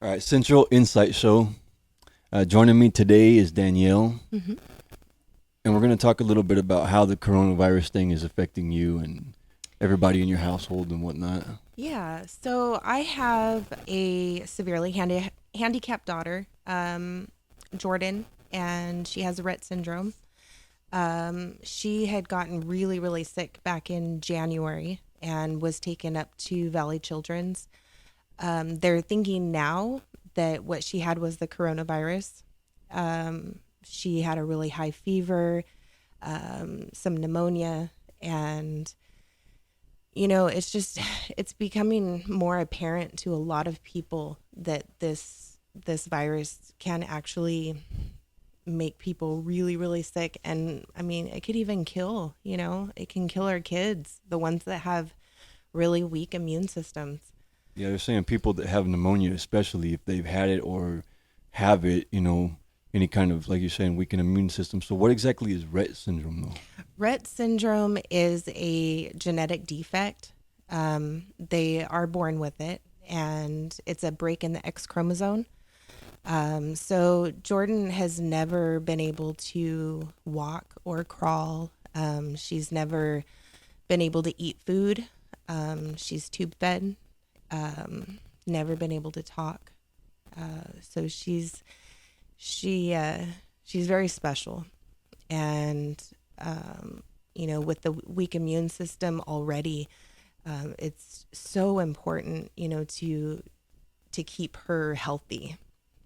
All right, Central Insight Show. Joining me today is Danielle, hmm and we're going to talk a little bit about how the coronavirus thing is affecting you and everybody in your household and whatnot. Yeah. So I have a severely handicapped daughter, Jordan, and she has Rett syndrome. She had gotten really, really sick back in January and was taken up to Valley Children's. They're thinking now that what she had was the coronavirus. She had a really high fever, some pneumonia, and it's just it's becoming more apparent to a lot of people that this virus can actually make people really, really sick. And I mean, it could even kill, it can kill our kids, the ones that have really weak immune systems. Yeah, they're saying people that have pneumonia, especially if they've had it or have it, any kind of, like you're saying, weakened immune system. So, what exactly is Rett syndrome, though? Rett syndrome is a genetic defect. They are born with it, and it's a break in the X chromosome. So Jordan has never been able to walk or crawl. She's never been able to eat food. She's tube fed. Never been able to talk. So she's very special, and with the weak immune system already, it's so important, to keep her healthy,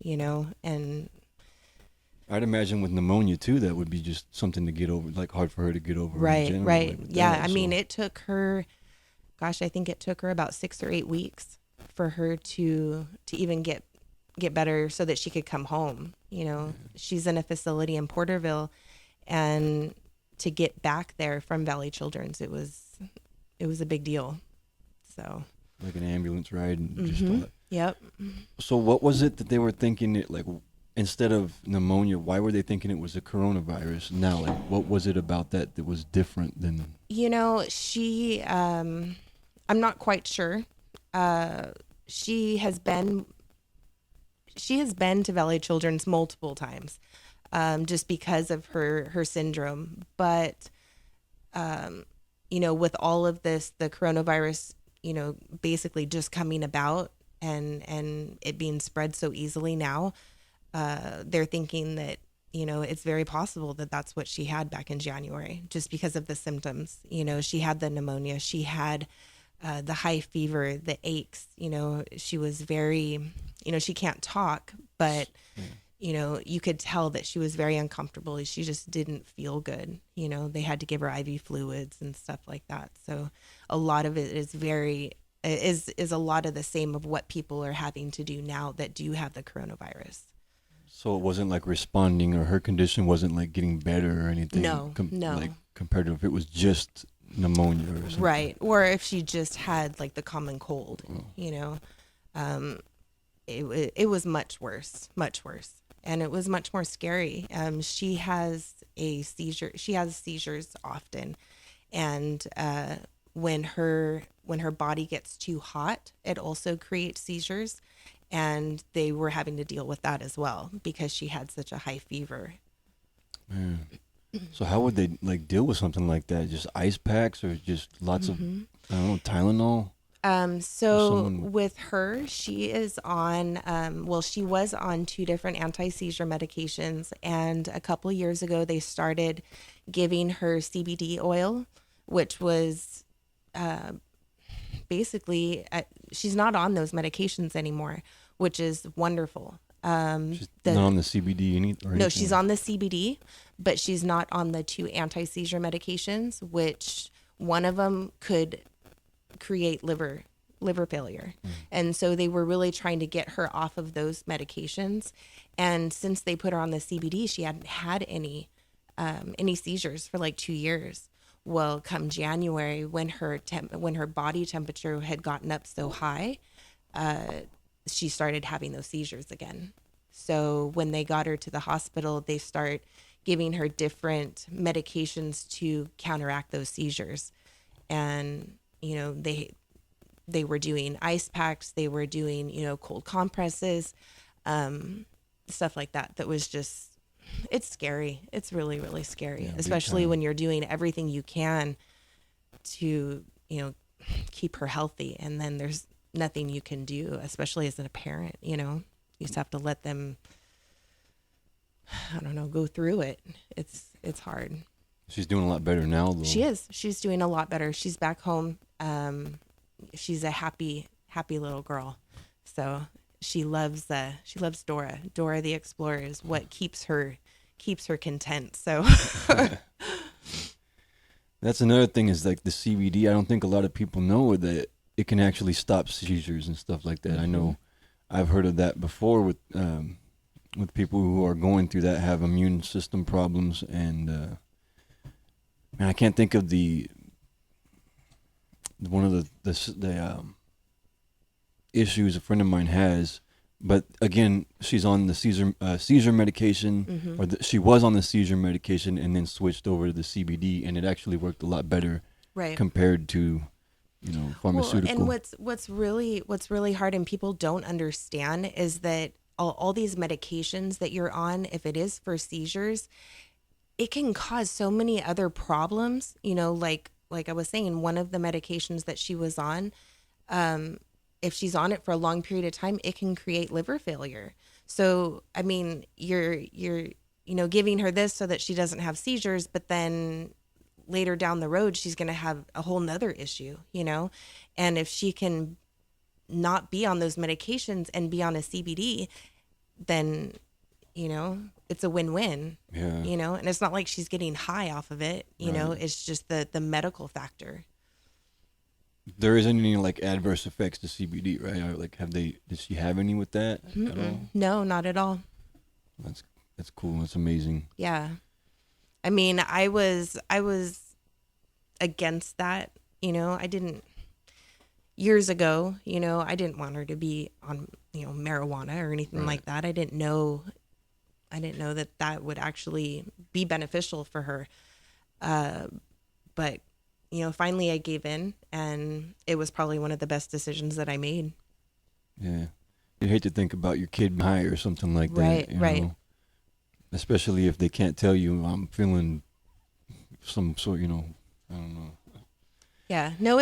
and I'd imagine with pneumonia, too, that would be just something to get over, like hard for her to get over in right, general, right. like with Yeah. that. I mean, So, it took her, gosh, I think it took her about 6 or 8 weeks for her to even get better so that she could come home. She's in a facility in Porterville, and to get back there from Valley Children's, it was a big deal. So, like an ambulance ride and just all that. yep. So what was it that they were thinking it like instead of pneumonia, why were they thinking it was a coronavirus now? Like what was it about that was different than She, I'm not quite sure. Uh, she has been she has been to Valley Children's multiple times, just because of her syndrome. But with all of this, the coronavirus, basically just coming about, and it being spread so easily now, they're thinking that it's very possible that that's what she had back in January, just because of the symptoms. She had the pneumonia, she had the high fever, the aches. She was very, she can't talk, but yeah. you could tell that she was very uncomfortable. She just didn't feel good. They had to give her IV fluids and stuff like that. So a lot of it is a lot of the same of what people are having to do now that do have the coronavirus. So it wasn't like responding or her condition wasn't like getting better or anything No, no. like compared to if it was just pneumonia or something. Right. Or if she just had like the common cold, Oh. um, it was much worse. And it was much more scary. She has a seizure. She has seizures often. And when her body gets too hot, it also creates seizures. And they were having to deal with that as well because she had such a high fever. Man. So how would they like deal with something like that? Just ice packs or just lots of I don't know, Tylenol? So Someone with her, she is on, she was on two different anti-seizure medications. And a couple of years ago, they started giving her CBD oil, which was basically, she's not on those medications anymore, which is wonderful. she's not on the CBD or No, anything. she's on the CBD, but she's not on the two anti-seizure medications, which one of them could create liver failure. And so they were really trying to get her off of those medications. And since they put her on the CBD, she hadn't had any seizures for like 2 years. Well, come January, when her body temperature had gotten up so high, she started having those seizures again. So when they got her to the hospital, they start giving her different medications to counteract those seizures. And they they were doing ice packs, they were doing, cold compresses, stuff like that. That was just, it's scary. It's really, really scary, Yeah, big especially time. when you're doing everything you can to, keep her healthy. And then there's nothing you can do, especially as a parent, you just have to let them, I don't know, go through it. It's hard. She's doing a lot better now, though. She is. She's doing a lot better. She's back home. She's a happy little girl. So she loves Dora. Dora the Explorer is what keeps her content. So That's another thing is like the CBD. I don't think a lot of people know that it can actually stop seizures and stuff like that. Mm-hmm. I know I've heard of that before with people who are going through that, have immune system problems, and I can't think of one of the issues a friend of mine has. But again, she's on the seizure medication, Mm-hmm. or she was on the seizure medication, and then switched over to the CBD, and it actually worked a lot better right. compared to, pharmaceutical. Well, and what's really hard, and people don't understand, is that all these medications that you're on, if it is for seizures, it can cause so many other problems. Like I was saying, one of the medications that she was on, if she's on it for a long period of time, it can create liver failure. So, I mean, you're giving her this so that she doesn't have seizures, but then later down the road, she's going to have a whole nother issue, and if she can not be on those medications and be on a CBD, then, it's a win-win, Yeah. and it's not like she's getting high off of it, Right. it's just the medical factor. There isn't any like adverse effects to CBD, right? Or, like, did she have any with that at all? No, not at all. That's cool. That's amazing. Yeah. I mean, I was against that, I didn't, years ago, I didn't want her to be on, marijuana or anything Right. like that. I didn't know that would actually be beneficial for her. But, finally I gave in, and it was probably one of the best decisions that I made. Yeah. You hate to think about your kid high or something like that. Right, you right. know? Especially if they can't tell you, I'm feeling some sort, I don't know. Yeah. No,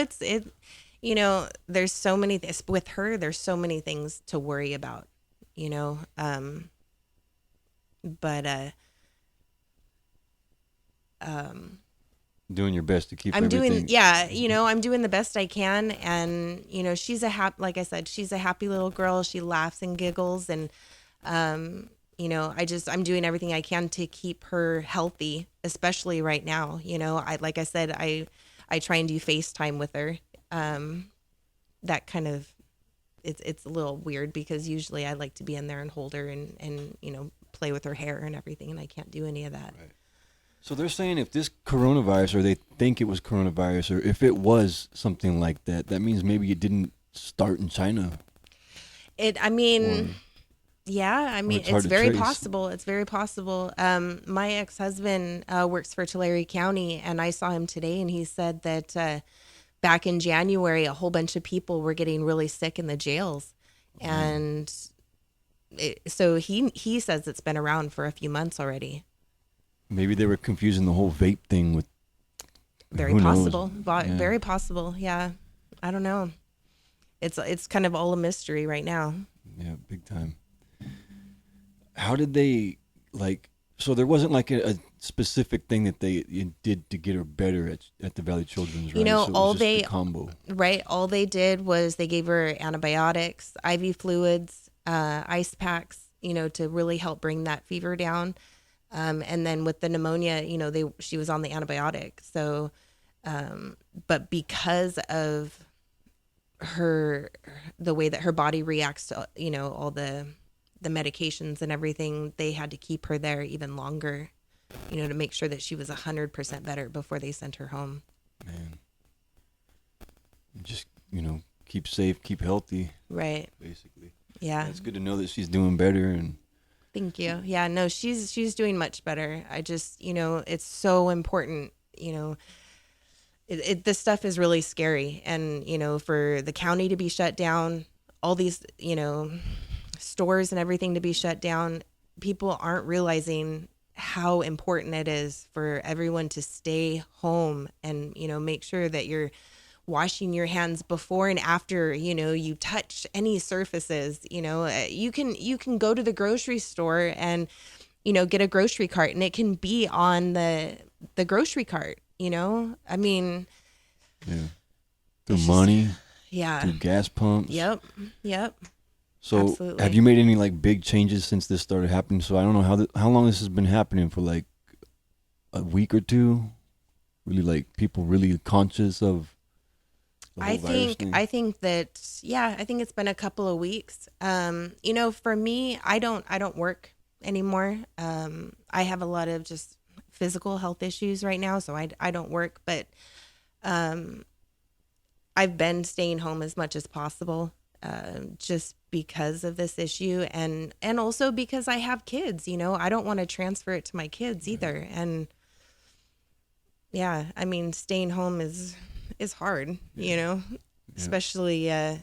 there's so many things with her. There's so many things to worry about, but Doing your best to keep I'm everything. I'm doing the best I can. And, she's like I said, she's a happy little girl. She laughs and giggles. And, I'm doing everything I can to keep her healthy, especially right now. Like I said, I try and do FaceTime with her. That kind of, it's a little weird because usually I like to be in there and hold her and play with her hair and everything. And I can't do any of that. Right. So they're saying if this coronavirus, or they think it was coronavirus, or if it was something like that, that means maybe it didn't start in China. Yeah, it's very possible. It's very possible. My ex-husband works for Tulare County, and I saw him today, and he said that back in January, a whole bunch of people were getting really sick in the jails. And so he says it's been around for a few months already. Maybe they were confusing the whole vape thing with. Very who possible. knows? Yeah. Very possible. Yeah. I don't know. It's kind of all a mystery right now. Yeah, big time. How did they, so there wasn't like a specific thing that they did to get her better at the Valley Children's, right? So it was just a combo. Right. All they did was they gave her antibiotics, IV fluids, ice packs, to really help bring that fever down. And then with the pneumonia, she was on the antibiotic. So, but because of the way that her body reacts to, all the medications and everything, they had to keep her there even longer, to make sure that she was 100% better before they sent her home. Man. Just, keep safe, keep healthy. Right. Basically. Yeah. It's good to know that she's doing better. And thank you. Yeah, no, she's doing much better. I just, it's so important, this stuff is really scary. And, for the county to be shut down, all these, stores and everything to be shut down, people aren't realizing how important it is for everyone to stay home and, make sure that you're washing your hands before and after, you touch any surfaces. You can go to the grocery store and, get a grocery cart, and it can be on the grocery cart. I mean, through money, yeah, through gas pumps. Yep. So absolutely. Have you made any like big changes since this started happening? So I don't know how long this has been happening, for like a week or two. Really, like people really conscious of the whole virus thing? I think that, I think it's been a couple of weeks. For me, I don't work anymore. I have a lot of just physical health issues right now, so I don't work, but I've been staying home as much as possible, just because of this issue, and also because I have kids. I don't want to transfer it to my kids either. And I mean, staying home is hard, especially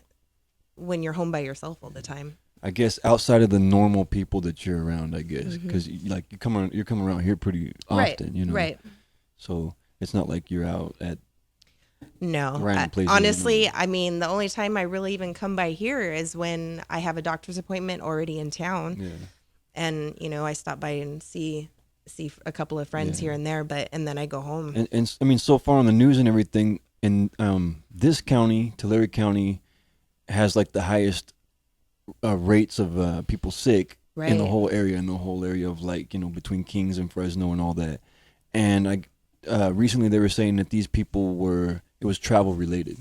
when you're home by yourself all the time. I guess outside of the normal people that you're around, I guess, because you're coming around here pretty often, Right. So it's not like you're out at random places. Honestly, I mean, the only time I really even come by here is when I have a doctor's appointment already in town. Yeah. And, I stop by and see a couple of friends here and there, and then I go home. And I mean, so far on the news and everything, in this county, Tulare County, has like the highest rates of people sick in the whole area, of like, between Kings and Fresno and all that. And recently they were saying that these people it was travel related.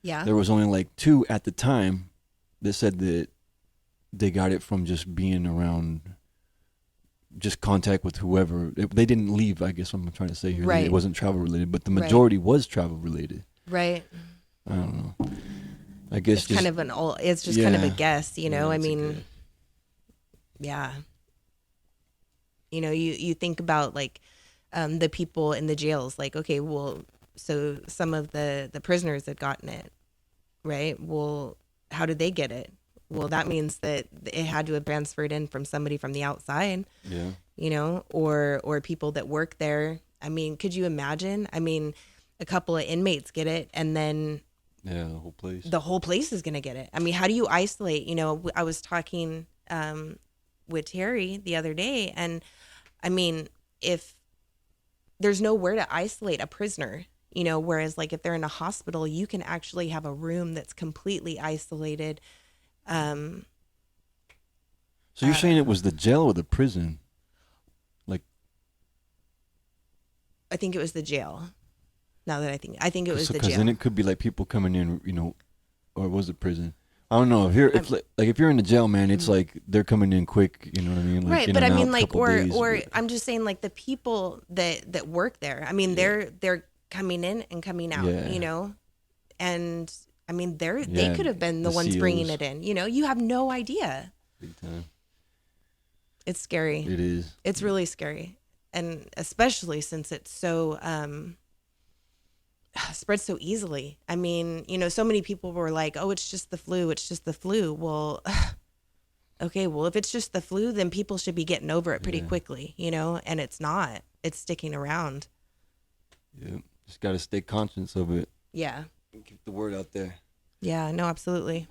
Yeah. There was only like 2 at the time that said that they got it from just being around, just contact with whoever. They didn't leave, I guess I'm trying to say here. Right. It wasn't travel related, but the majority was travel related. Right. I don't know. I guess it's kind of kind of a guess, I mean, you think about like the people in the jails, like, okay, well, so some of the prisoners had gotten it, right? Well, how did they get it? Well, that means that it had to have transferred in from somebody from the outside, or people that work there. I mean, could you imagine? I mean, a couple of inmates get it, and then the whole place is going to get it. I mean, how do you isolate? I was talking with Terry the other day, and I mean, if there's nowhere to isolate a prisoner, whereas like if they're in a hospital, you can actually have a room that's completely isolated. So you're saying it was the jail or the prison? Like, I think it was the jail. Now that I think it was the jail. Because then it could be like people coming in, or was it prison? I don't know. If you're in the jail, man, it's like they're coming in quick. You know what I mean? Like, right, but I mean, like, or I'm just saying, like the people that work there. I mean, they're coming in and coming out. And I mean, they could have been the ones bringing it in. You have no idea. Big time. It's scary. It is. It's really scary, and especially since it's so spread so easily. I mean, so many people were like, oh, it's just the flu. It's just the flu. Well, okay, well, if it's just the flu, then people should be getting over it pretty quickly, and it's not. It's sticking around. Yeah. Just got to stay conscious of it. Yeah. Keep the word out there. Yeah, no, absolutely.